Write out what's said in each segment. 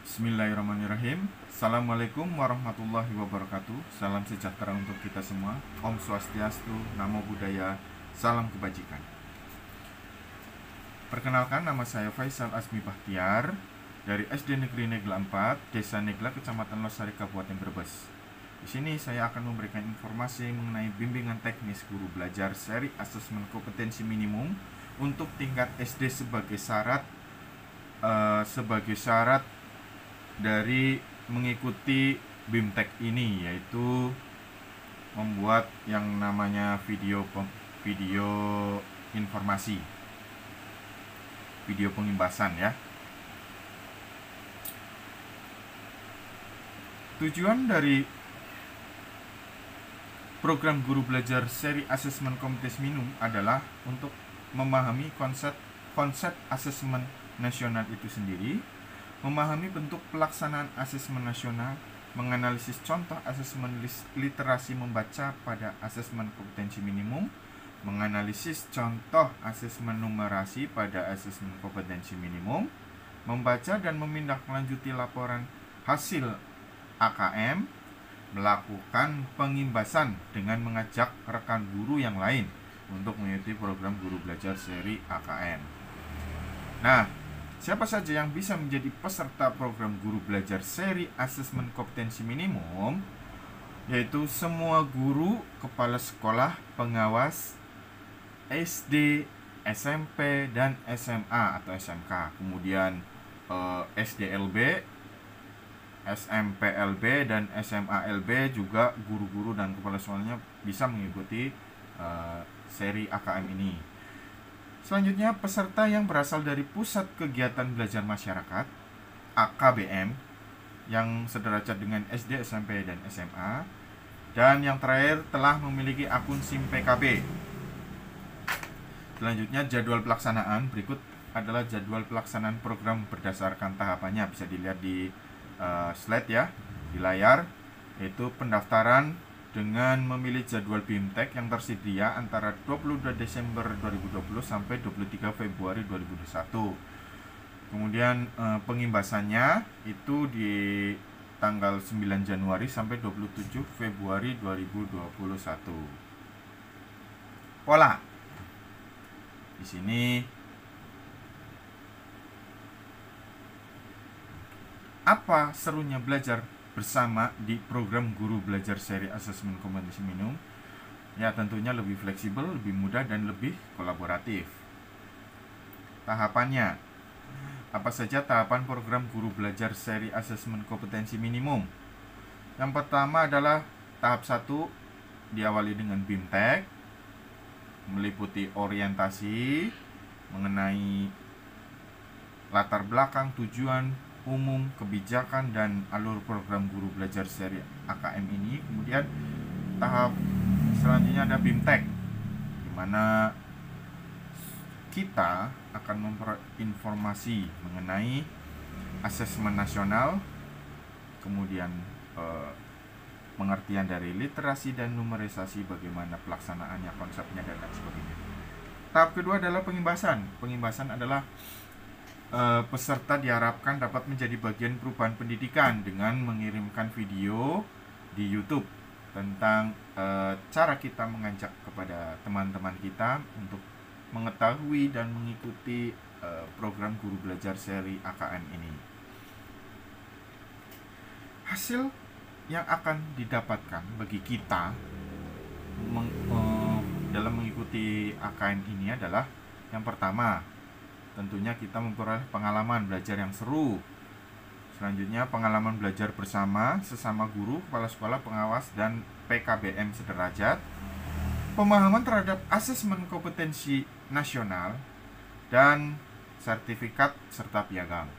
Bismillahirrahmanirrahim. Assalamualaikum warahmatullahi wabarakatuh. Salam sejahtera untuk kita semua. Om Swastiastu, Namo Buddhaya, salam kebajikan. Perkenalkan, nama saya Faisal Asmi Bahtiar dari SD Negeri Negla 4, Desa Negla, Kecamatan Losari, Kabupaten Brebes. Di sini saya akan memberikan informasi mengenai bimbingan teknis guru belajar seri asesmen kompetensi minimum untuk tingkat SD sebagai syarat dari mengikuti BIMTEK ini, yaitu membuat yang namanya video informasi, video pengimbasan ya. Tujuan dari program guru belajar seri asesmen kompetensi minimum adalah untuk memahami konsep asesmen nasional itu sendiri, memahami bentuk pelaksanaan asesmen nasional, menganalisis contoh asesmen literasi membaca pada asesmen kompetensi minimum, menganalisis contoh asesmen numerasi pada asesmen kompetensi minimum, membaca dan memindaklanjuti laporan hasil AKM, melakukan pengimbasan dengan mengajak rekan guru yang lain untuk mengikuti program guru belajar seri AKM. Nah, siapa saja yang bisa menjadi peserta program guru belajar seri asesmen kompetensi minimum? Yaitu semua guru, kepala sekolah, pengawas SD, SMP, dan SMA atau SMK. Kemudian SDLB, SMPLB, dan SMALB juga guru-guru dan kepala sekolahnya bisa mengikuti seri AKM ini. Selanjutnya, peserta yang berasal dari Pusat Kegiatan Belajar Masyarakat AKBM yang sederajat dengan SD, SMP, dan SMA. Dan yang terakhir, telah memiliki akun SIM PKB. Selanjutnya, jadwal pelaksanaan. Berikut adalah jadwal pelaksanaan program berdasarkan tahapannya. Bisa dilihat di slide ya, di layar. Yaitu pendaftaran dengan memilih jadwal BIMTEK yang tersedia antara 22 Desember 2020 sampai 23 Februari 2021. Kemudian pengimbasannya itu di tanggal 9 Januari sampai 27 Februari 2021. Pola. Di sini apa serunya belajar bersama di program guru belajar seri asesmen kompetensi minimum? Ya, tentunya lebih fleksibel, lebih mudah, dan lebih kolaboratif. Tahapannya, apa saja tahapan program guru belajar seri asesmen kompetensi minimum? Yang pertama adalah tahap 1, diawali dengan BIMTEK, meliputi orientasi mengenai latar belakang, tujuan umum, kebijakan, dan alur program guru belajar seri AKM ini. Kemudian tahap selanjutnya ada BIMTEK, di mana kita akan memperinformasi mengenai asesmen nasional, kemudian pengertian dari literasi dan numerisasi, bagaimana pelaksanaannya, konsepnya, dan lain sebagainya. Tahap kedua adalah pengimbasan. Pengimbasan adalah peserta diharapkan dapat menjadi bagian perubahan pendidikan dengan mengirimkan video di YouTube tentang cara kita mengajak kepada teman-teman kita untuk mengetahui dan mengikuti program guru belajar seri AKM ini. Hasil yang akan didapatkan bagi kita dalam mengikuti AKM ini adalah, yang pertama, tentunya kita memperoleh pengalaman belajar yang seru. Selanjutnya, pengalaman belajar bersama sesama guru, kepala sekolah, pengawas, dan PKBM sederajat. Pemahaman terhadap asesmen kompetensi nasional dan sertifikat serta piagam.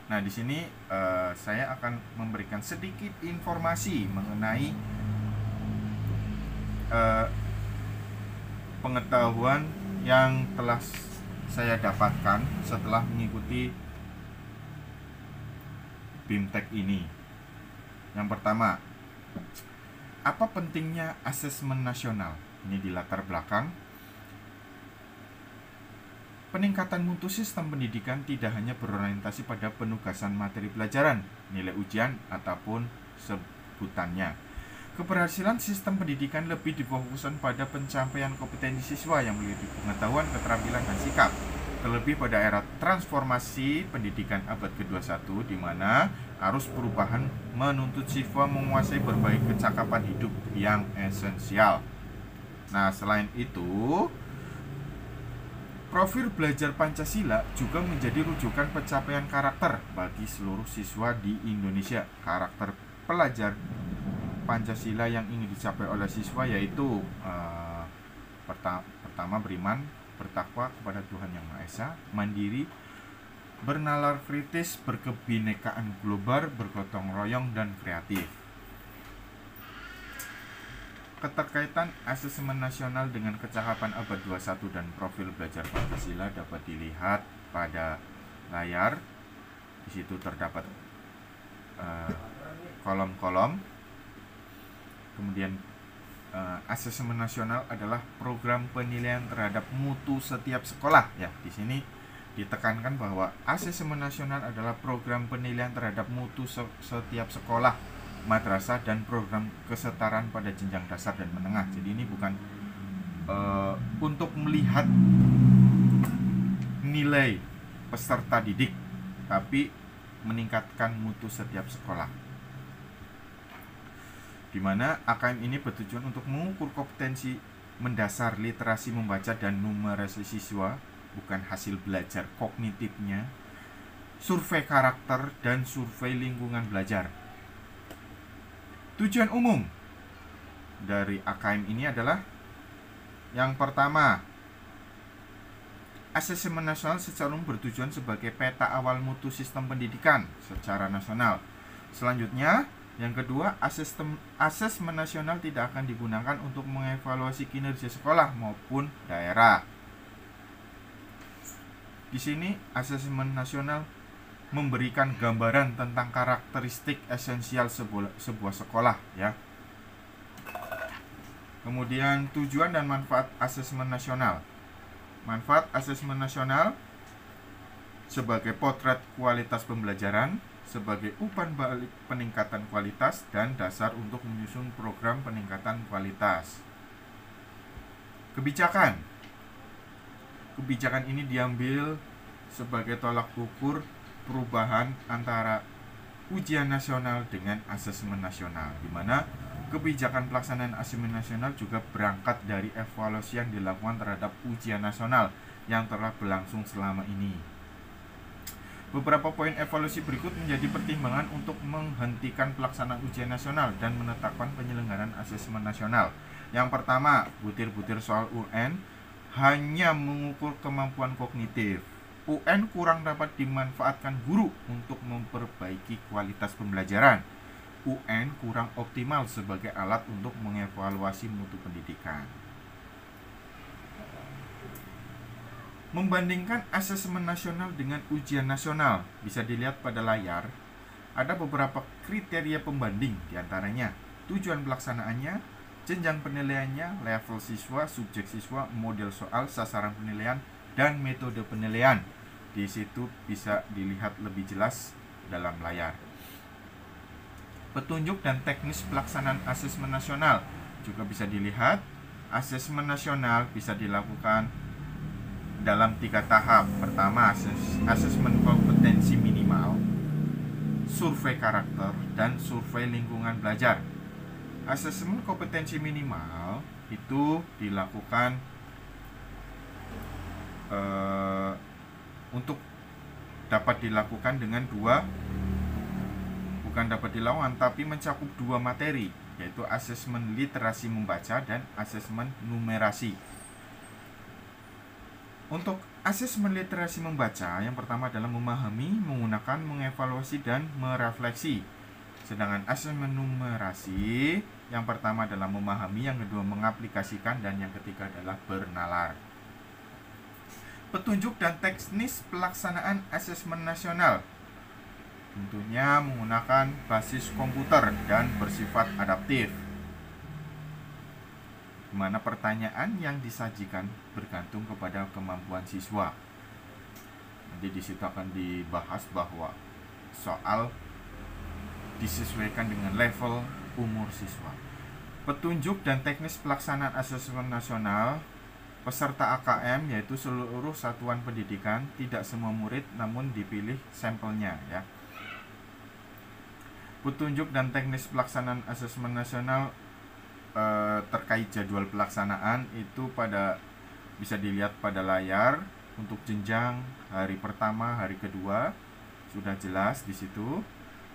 Nah, di sini saya akan memberikan sedikit informasi mengenai pengetahuan yang telah saya dapatkan setelah mengikuti BIMTEK ini. Yang pertama, apa pentingnya asesmen nasional? Ini di latar belakang. Peningkatan mutu sistem pendidikan tidak hanya berorientasi pada penugasan materi pelajaran, nilai ujian, ataupun sebutannya. Keberhasilan sistem pendidikan lebih difokuskan pada pencapaian kompetensi siswa yang memiliki pengetahuan, keterampilan, dan sikap. Terlebih pada era transformasi pendidikan abad ke-21, di mana arus perubahan menuntut siswa menguasai berbagai kecakapan hidup yang esensial. Nah, selain itu, profil belajar Pancasila juga menjadi rujukan pencapaian karakter bagi seluruh siswa di Indonesia. Karakter pelajar Pancasila yang ingin dicapai oleh siswa yaitu pertama beriman, bertakwa kepada Tuhan Yang Maha Esa, mandiri, bernalar kritis, berkebinekaan global, bergotong royong, dan kreatif. Keterkaitan asesmen nasional dengan kecakapan abad 21 dan profil belajar Pancasila dapat dilihat pada layar. Di situ terdapat kolom-kolom. Kemudian asesmen nasional adalah program penilaian terhadap mutu setiap sekolah. Ya, di sini ditekankan bahwa asesmen nasional adalah program penilaian terhadap mutu setiap sekolah, madrasah, dan program kesetaraan pada jenjang dasar dan menengah. Jadi ini bukan untuk melihat nilai peserta didik, tapi meningkatkan mutu setiap sekolah. Di mana AKM ini bertujuan untuk mengukur kompetensi mendasar literasi membaca dan numerasi siswa, bukan hasil belajar kognitifnya, survei karakter, dan survei lingkungan belajar. Tujuan umum dari AKM ini adalah yang pertama, asesmen nasional secara umum bertujuan sebagai peta awal mutu sistem pendidikan secara nasional. Selanjutnya, yang kedua, asesmen nasional tidak akan digunakan untuk mengevaluasi kinerja sekolah maupun daerah. Di sini, asesmen nasional memberikan gambaran tentang karakteristik esensial sebuah sekolah, ya. Kemudian tujuan dan manfaat asesmen nasional. Manfaat asesmen nasional sebagai potret kualitas pembelajaran, sebagai umpan balik peningkatan kualitas, dan dasar untuk menyusun program peningkatan kualitas. Kebijakan. Kebijakan ini diambil sebagai tolak ukur perubahan antara ujian nasional dengan asesmen nasional, di mana kebijakan pelaksanaan asesmen nasional juga berangkat dari evaluasi yang dilakukan terhadap ujian nasional yang telah berlangsung selama ini. Beberapa poin evaluasi berikut menjadi pertimbangan untuk menghentikan pelaksanaan ujian nasional dan menetapkan penyelenggaraan asesmen nasional. Yang pertama, butir-butir soal UN hanya mengukur kemampuan kognitif. UN kurang dapat dimanfaatkan guru untuk memperbaiki kualitas pembelajaran. UN kurang optimal sebagai alat untuk mengevaluasi mutu pendidikan. Membandingkan asesmen nasional dengan ujian nasional, bisa dilihat pada layar. Ada beberapa kriteria pembanding, diantaranya tujuan pelaksanaannya, jenjang penilaiannya, level siswa, subjek siswa, model soal, sasaran penilaian, dan metode penilaian. Di situ bisa dilihat lebih jelas dalam layar. Petunjuk dan teknis pelaksanaan asesmen nasional juga bisa dilihat. Asesmen nasional bisa dilakukan dalam 3 tahap. Pertama, asesmen kompetensi minimal, survei karakter, dan survei lingkungan belajar. Asesmen kompetensi minimal itu dilakukan untuk dapat dilakukan dengan tapi mencakup 2 materi, yaitu asesmen literasi membaca dan asesmen numerasi. Untuk asesmen literasi membaca, yang pertama adalah memahami, menggunakan, mengevaluasi, dan merefleksi. Sedangkan asesmen numerasi, yang pertama adalah memahami, yang kedua mengaplikasikan, dan yang ketiga adalah bernalar. Petunjuk dan teknis pelaksanaan asesmen nasional tentunya menggunakan basis komputer dan bersifat adaptif, di mana pertanyaan yang disajikan bergantung kepada kemampuan siswa. Nanti di situ akan dibahas bahwa soal disesuaikan dengan level umur siswa. Petunjuk dan teknis pelaksanaan asesmen nasional peserta AKM yaitu seluruh satuan pendidikan, tidak semua murid namun dipilih sampelnya ya. Petunjuk dan teknis pelaksanaan asesmen nasional terkait jadwal pelaksanaan itu bisa dilihat pada layar. Untuk jenjang hari pertama, hari kedua sudah jelas di situ.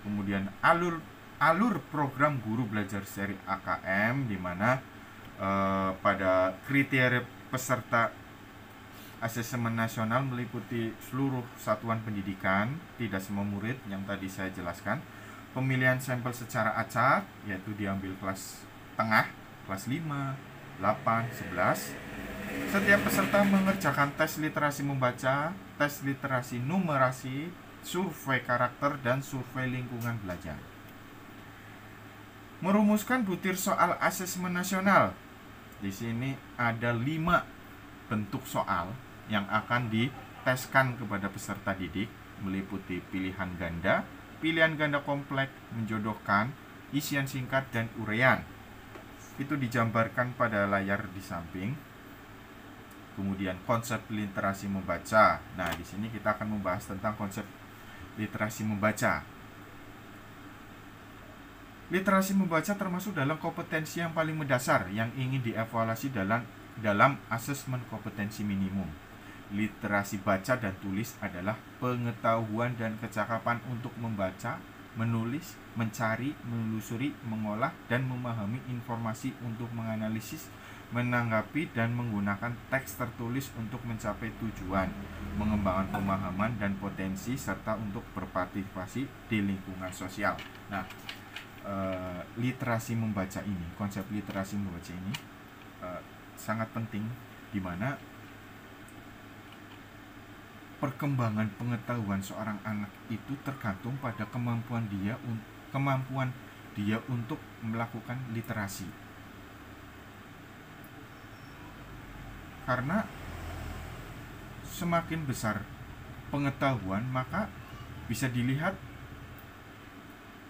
Kemudian alur program guru belajar seri AKM, di mana pada kriteria peserta asesmen nasional meliputi seluruh satuan pendidikan, tidak semua murid yang tadi saya jelaskan. Pemilihan sampel secara acak, yaitu diambil kelas tengah, kelas 5, 8, 11. Setiap peserta mengerjakan tes literasi membaca, tes literasi numerasi, survei karakter, dan survei lingkungan belajar. Merumuskan butir soal asesmen nasional. Di sini ada 5 bentuk soal yang akan diteskan kepada peserta didik, meliputi pilihan ganda kompleks, menjodohkan, isian singkat, dan uraian. Itu digambarkan pada layar di samping. Kemudian konsep literasi membaca. Nah, di sini kita akan membahas tentang konsep literasi membaca. Literasi membaca termasuk dalam kompetensi yang paling mendasar yang ingin dievaluasi dalam asesmen kompetensi minimum. Literasi baca dan tulis adalah pengetahuan dan kecakapan untuk membaca, menulis, mencari, menelusuri, mengolah, dan memahami informasi untuk menganalisis, menanggapi, dan menggunakan teks tertulis untuk mencapai tujuan, mengembangkan pemahaman dan potensi, serta untuk berpartisipasi di lingkungan sosial. Nah, literasi membaca ini, konsep literasi membaca ini sangat penting, di mana perkembangan pengetahuan seorang anak itu tergantung pada kemampuan dia untuk melakukan literasi. Karena semakin besar pengetahuan, maka bisa dilihat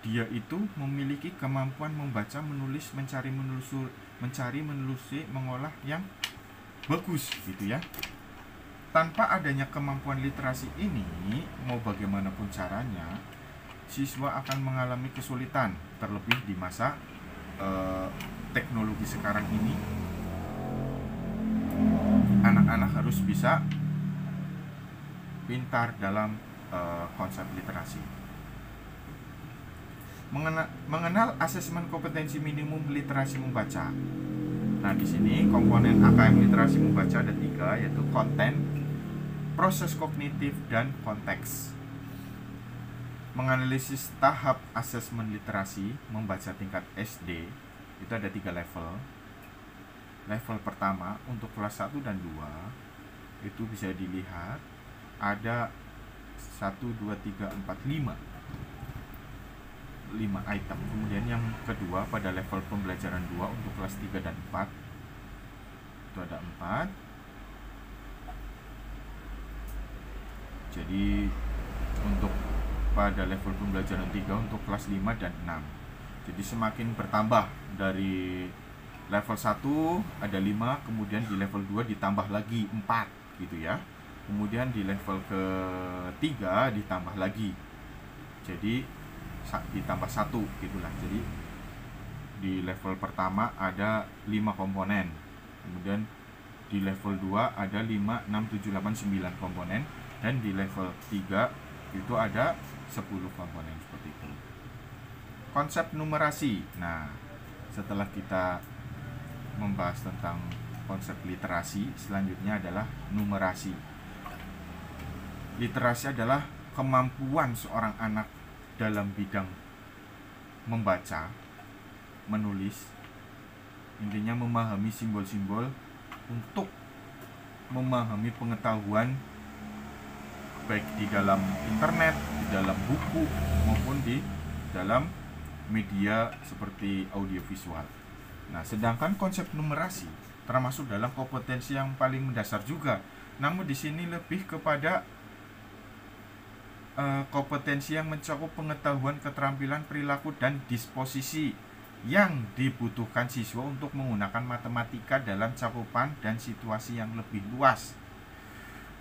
dia itu memiliki kemampuan membaca, menulis, mencari, menelusuri, mengolah yang bagus gitu ya. Tanpa adanya kemampuan literasi ini, mau bagaimanapun caranya, siswa akan mengalami kesulitan, terlebih di masa teknologi sekarang ini. Anak-anak harus bisa pintar dalam konsep literasi. Mengenal asesmen kompetensi minimum literasi membaca. Nah, di sini komponen AKM literasi membaca ada 3, yaitu konten, proses kognitif, dan konteks. Menganalisis tahap asesmen literasi membaca tingkat SD itu ada 3 level. Level pertama untuk kelas 1 dan 2 itu bisa dilihat ada 1, 2, 3, 4, 5 item. Kemudian yang kedua pada level pembelajaran 2 untuk kelas 3 dan 4 itu ada 4. Jadi untuk pada level pembelajaran 3 untuk kelas 5 dan 6. Jadi semakin bertambah, dari level 1 ada 5, kemudian di level 2 ditambah lagi 4 gitu ya. Kemudian di level ke-3 ditambah lagi. Jadi ditambah 1 gitulah. Jadi di level pertama ada 5 komponen. Kemudian di level 2 ada 5, 6, 7, 8, 9 komponen. Dan di level 3 itu ada 10 komponen seperti itu. Konsep numerasi. Nah, setelah kita membahas tentang konsep literasi, selanjutnya adalah numerasi. Literasi adalah kemampuan seorang anak dalam bidang membaca, menulis, intinya memahami simbol-simbol untuk memahami pengetahuan baik di dalam internet, di dalam buku, maupun di dalam media seperti audiovisual. Nah, sedangkan konsep numerasi termasuk dalam kompetensi yang paling mendasar juga. Namun di sini lebih kepada kompetensi yang mencakup pengetahuan, keterampilan, perilaku, dan disposisi yang dibutuhkan siswa untuk menggunakan matematika dalam cakupan dan situasi yang lebih luas.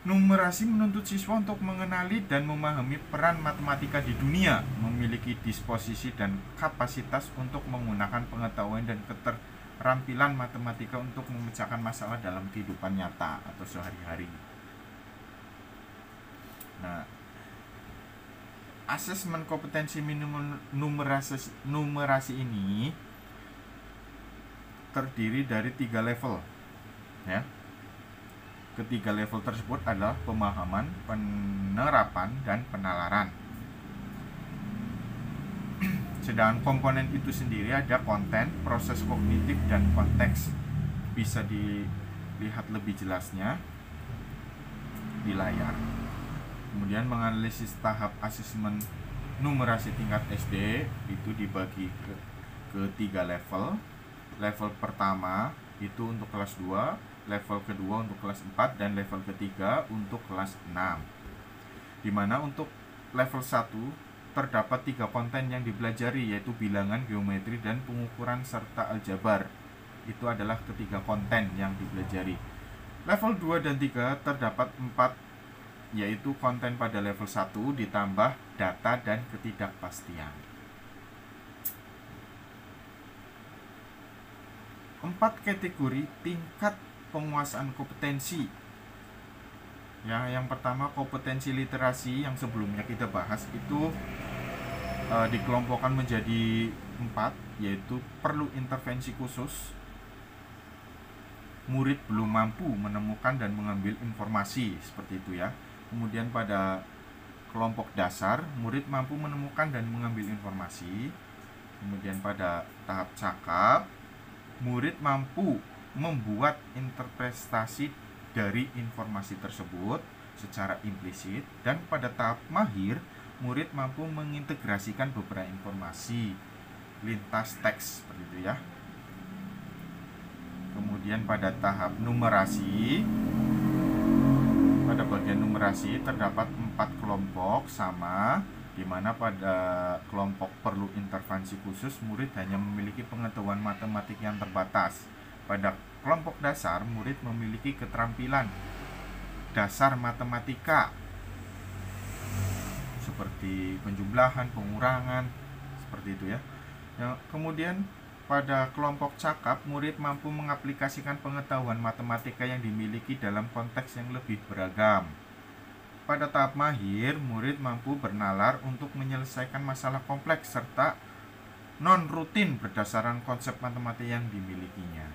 Numerasi menuntut siswa untuk mengenali dan memahami peran matematika di dunia, memiliki disposisi dan kapasitas untuk menggunakan pengetahuan dan keterampilan matematika untuk memecahkan masalah dalam kehidupan nyata atau sehari-hari. Nah, asesmen kompetensi minimum numerasi ini terdiri dari 3 level, ya. Ketiga level tersebut adalah pemahaman, penerapan, dan penalaran. Sedangkan komponen itu sendiri ada konten, proses kognitif, dan konteks. Bisa dilihat lebih jelasnya di layar. Kemudian menganalisis tahap asesmen numerasi tingkat SD itu dibagi ke 3 level. Level pertama itu untuk kelas 2, level kedua untuk kelas 4, dan level ketiga untuk kelas 6. Dimana untuk level 1 terdapat 3 konten yang dipelajari, yaitu bilangan, geometri, dan pengukuran serta aljabar. Itu adalah ketiga konten yang dipelajari. Level 2 dan 3 terdapat 4, yaitu konten pada level 1 ditambah data dan ketidakpastian. 4 kategori tingkat penguasaan kompetensi. Ya, yang pertama kompetensi literasi yang sebelumnya kita bahas itu dikelompokkan menjadi 4, yaitu perlu intervensi khusus, murid belum mampu menemukan dan mengambil informasi, seperti itu ya. Kemudian pada kelompok dasar, murid mampu menemukan dan mengambil informasi. Kemudian pada tahap cakap, murid mampu membuat interpretasi dari informasi tersebut secara implisit. Dan pada tahap mahir, murid mampu mengintegrasikan beberapa informasi lintas teks, seperti itu ya. Kemudian pada tahap numerasi, pada bagian numerasi terdapat 4 kelompok sama, di mana pada kelompok perlu intervensi khusus, murid hanya memiliki pengetahuan matematik yang terbatas. Pada kelompok dasar, murid memiliki keterampilan dasar matematika seperti penjumlahan, pengurangan, seperti itu ya. Kemudian pada kelompok cakap, murid mampu mengaplikasikan pengetahuan matematika yang dimiliki dalam konteks yang lebih beragam. Pada tahap mahir, murid mampu bernalar untuk menyelesaikan masalah kompleks serta non-rutin berdasarkan konsep matematika yang dimilikinya.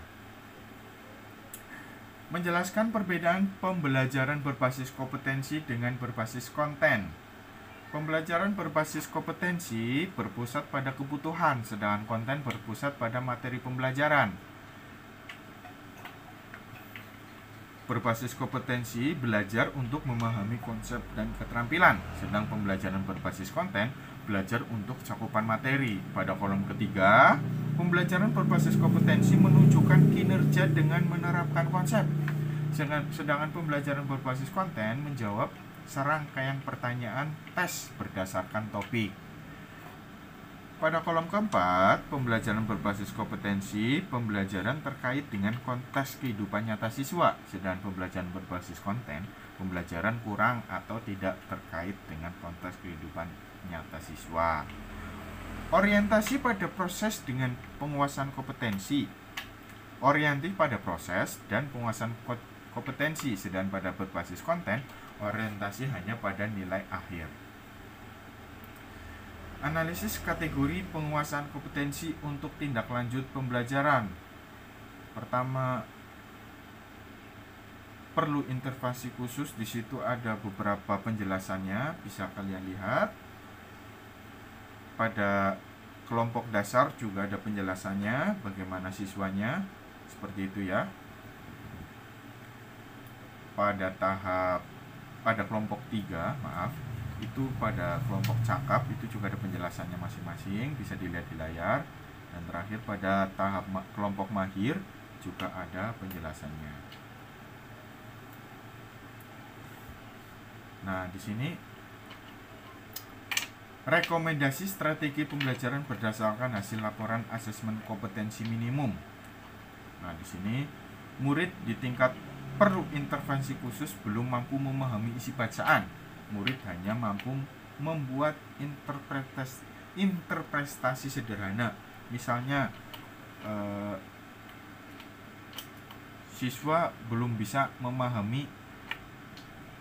Menjelaskan perbedaan pembelajaran berbasis kompetensi dengan berbasis konten. Pembelajaran berbasis kompetensi berpusat pada kebutuhan, sedangkan konten berpusat pada materi pembelajaran. Berbasis kompetensi belajar untuk memahami konsep dan keterampilan, sedang pembelajaran berbasis konten belajar untuk cakupan materi. Pada kolom ketiga, pembelajaran berbasis kompetensi menunjukkan kinerja dengan menerapkan konsep, sedangkan pembelajaran berbasis konten menjawab serangkaian pertanyaan tes berdasarkan topik. Pada kolom keempat, pembelajaran berbasis kompetensi, pembelajaran terkait dengan konteks kehidupan nyata siswa, sedangkan pembelajaran berbasis konten, pembelajaran kurang atau tidak terkait dengan konteks kehidupan nyata siswa. Orientasi pada proses dengan penguasaan kompetensi. Orientasi pada proses dan penguasaan kompetensi, sedangkan pada berbasis konten, orientasi hanya pada nilai akhir. Analisis kategori penguasaan kompetensi untuk tindak lanjut pembelajaran. Pertama, perlu intervensi khusus. Di situ ada beberapa penjelasannya, bisa kalian lihat. Pada kelompok dasar juga ada penjelasannya, bagaimana siswanya, seperti itu ya. Pada kelompok 3, itu pada kelompok cakap itu juga ada penjelasannya masing-masing, bisa dilihat di layar. Dan terakhir pada tahap kelompok mahir juga ada penjelasannya. Nah, di sini Rekomendasi strategi pembelajaran berdasarkan hasil laporan asesmen kompetensi minimum. Nah, di sini murid di tingkat perlu intervensi khusus belum mampu memahami isi bacaan. Murid hanya mampu membuat interpretasi sederhana. Misalnya siswa belum bisa memahami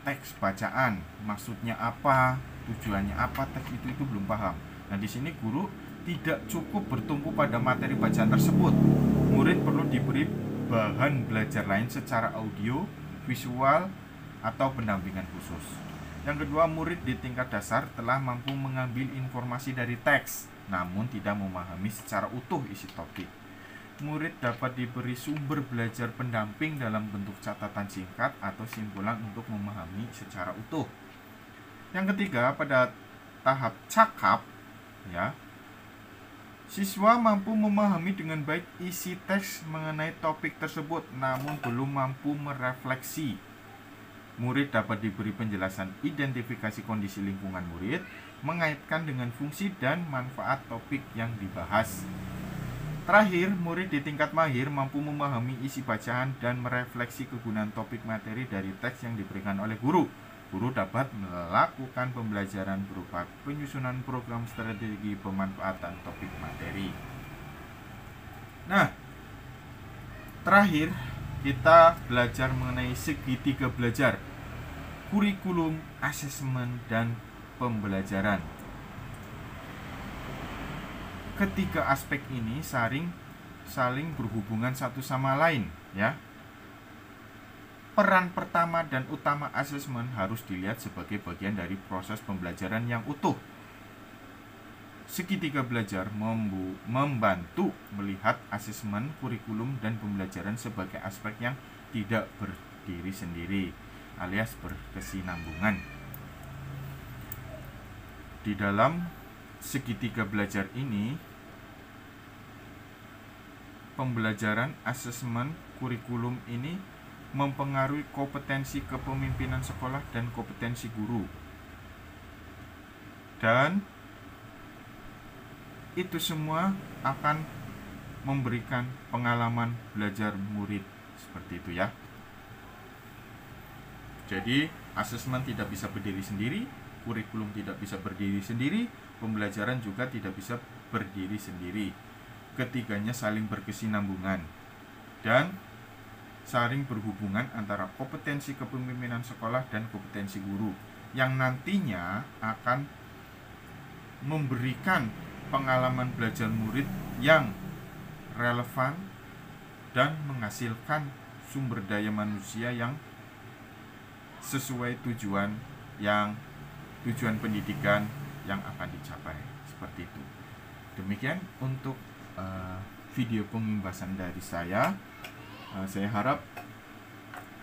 teks bacaan, maksudnya apa, tujuannya apa, teks itu belum paham. Nah, di sini guru tidak cukup bertumpu pada materi bacaan tersebut. Murid perlu diberi bahan belajar lain secara audio, visual, atau pendampingan khusus. Yang kedua, murid di tingkat dasar telah mampu mengambil informasi dari teks, namun tidak memahami secara utuh isi topik. Murid dapat diberi sumber belajar pendamping dalam bentuk catatan singkat atau simpulan untuk memahami secara utuh. Yang ketiga, pada tahap cakap, ya, siswa mampu memahami dengan baik isi teks mengenai topik tersebut, namun belum mampu merefleksi. Murid dapat diberi penjelasan identifikasi kondisi lingkungan murid, mengaitkan dengan fungsi dan manfaat topik yang dibahas. Terakhir, murid di tingkat mahir mampu memahami isi bacaan dan merefleksi kegunaan topik materi dari teks yang diberikan oleh guru. Guru dapat melakukan pembelajaran berupa penyusunan program strategi pemanfaatan topik materi. Nah, terakhir kita belajar mengenai segitiga belajar, kurikulum, asesmen, dan pembelajaran. Ketiga aspek ini saling berhubungan satu sama lain, ya. Peran pertama dan utama asesmen harus dilihat sebagai bagian dari proses pembelajaran yang utuh. Segitiga belajar membantu melihat asesmen, kurikulum, dan pembelajaran sebagai aspek yang tidak berdiri sendiri, alias berkesinambungan. Di dalam segitiga belajar ini, pembelajaran, asesmen, kurikulum ini mempengaruhi kompetensi kepemimpinan sekolah dan kompetensi guru. Dan itu semua akan memberikan pengalaman belajar murid seperti itu, ya. Jadi, asesmen tidak bisa berdiri sendiri, kurikulum tidak bisa berdiri sendiri, pembelajaran juga tidak bisa berdiri sendiri. Ketiganya saling berkesinambungan dan saling berhubungan antara kompetensi kepemimpinan sekolah dan kompetensi guru, yang nantinya akan memberikan pengalaman belajar murid yang relevan dan menghasilkan sumber daya manusia yang sesuai tujuan pendidikan yang akan dicapai. Seperti itu. Demikian untuk video pembahasan dari saya. Saya harap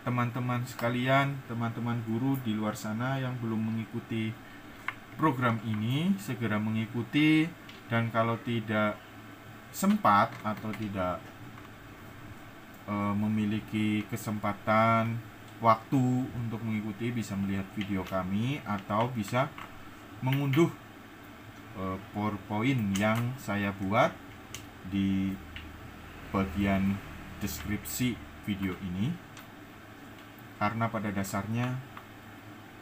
teman-teman sekalian, teman-teman guru di luar sana yang belum mengikuti program ini segera mengikuti, dan kalau tidak sempat atau tidak memiliki kesempatan waktu untuk mengikuti, bisa melihat video kami atau bisa mengunduh PowerPoint yang saya buat di bagian deskripsi video ini, karena pada dasarnya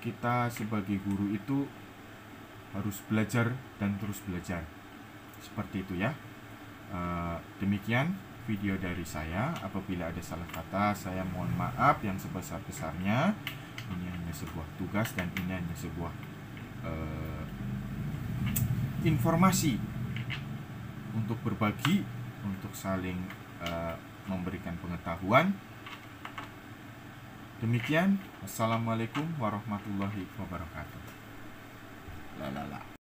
kita sebagai guru itu harus belajar dan terus belajar. Seperti itu, ya. Demikian video dari saya. Apabila ada salah kata, saya mohon maaf yang sebesar-besarnya. Ini hanya sebuah tugas dan ini hanya sebuah informasi untuk berbagi, untuk saling memberikan pengetahuan. Demikian, wassalamualaikum warahmatullahi wabarakatuh. La la la.